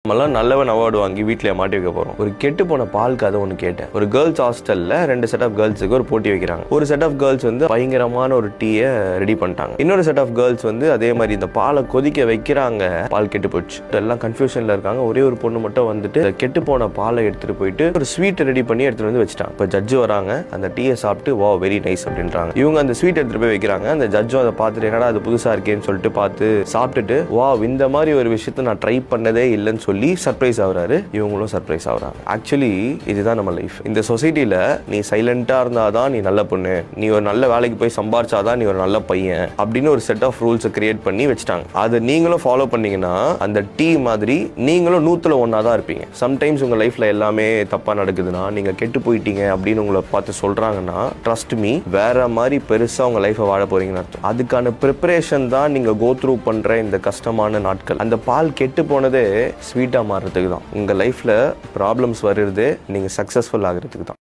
நம்மளாம் நல்லவன் அவார்டு வாங்கி வீட்டில் மாட்டி வைக்க போகிறோம். ஒரு கெட்டு போன பால் கதை ஒன்று கேட்டேன். ஒரு கேர்ள்ஸ் ஹாஸ்டலில் 2 செட் ஆஃப் கேர்ள்ஸுக்கு ஒரு போட்டி வைக்கிறாங்க. ஒரு செட் ஆஃப் கேர்ள்ஸ் வந்து பயங்கரமான ஒரு டீயை ரெடி பண்ணிட்டாங்க. இன்னொரு செட் ஆஃப் கேர்ள்ஸ் வந்து அதே மாதிரி இந்த பாலை கொதிக்க வைக்கிறாங்க. பால் கெட்டு போச்சு. எல்லாம் கன்ஃபியூஷனில் இருக்காங்க. ஒரே ஒரு பொண்ணு மட்டும் வந்துட்டு கெட்டு போன பாலை எடுத்துட்டு போயிட்டு ஒரு ஸ்வீட் ரெடி பண்ணி எடுத்துட்டு வந்து வச்சுட்டாங்க. இப்போ ஜட்ஜு வராங்க. அந்த டீயை சாப்பிட்டு வா வெரி நைஸ் அப்படின்றாங்க. இவங்க அந்த ஸ்வீட் எடுத்துட்டு போய் வைக்கிறாங்க. அந்த ஜட்ஜும் அதை பார்த்துட்டு என்னடா அது புதுசாக இருக்கேன்னு சொல்லிட்டு பார்த்து சாப்பிட்டுட்டு வா இந்த மாதிரி ஒரு விஷயத்தை நான் ட்ரை பண்ணதே இல்லைன்னு சொல்லி சர்ப்ரைஸ் ஆகுறாரு. இவங்களும் சர்ப்ரைஸ் ஆகுறாங்க. ஆக்சுவலி இதுதான் நம்ம லைஃப். இந்த சொசைட்டில நீ சைலண்டா இருந்தாதான் நீ நல்ல பொண்ணு, நீ ஒரு நல்ல வேலைக்கு போய் சம்பாரிச்சாதான் நீ ஒரு நல்ல பையன் அப்படின்னு ஒரு செட் ஆஃப் ரூல்ஸை கிரியேட் பண்ணி வச்சுட்டாங்க. அதை நீங்களும் ஃபாலோ பண்ணீங்கன்னா அந்த டீ மாதிரி நீங்களும் 100ல் 1 தான் இருப்பீங்க. சம்டைம்ஸ் உங்க லைஃப்ல எல்லாமே தப்பா நடக்குதுன்னா, நீங்க கெட்டு போயிட்டீங்க அப்படின்னு உங்களை பார்த்து சொல்றாங்கன்னா, ட்ரஸ்ட் மீ வேற மாதிரி பெருசா உங்க லைஃபை வாழ போறீங்கன்னு அர்த்தம். அதுக்கான ப்ரிப்பரேஷன் தான் நீங்க கோ த்ரூ பண்ற இந்த கஷ்டமான நாட்கள். அந்த பால் கெட்டு போனதே ஸ்வீட்டாக மாறுறதுக்கு தான். உங்கள் லைஃப்பில் ப்ராப்ளம்ஸ் வருது நீங்கள் சக்ஸஸ்ஃபுல் ஆகிறதுக்கு தான்.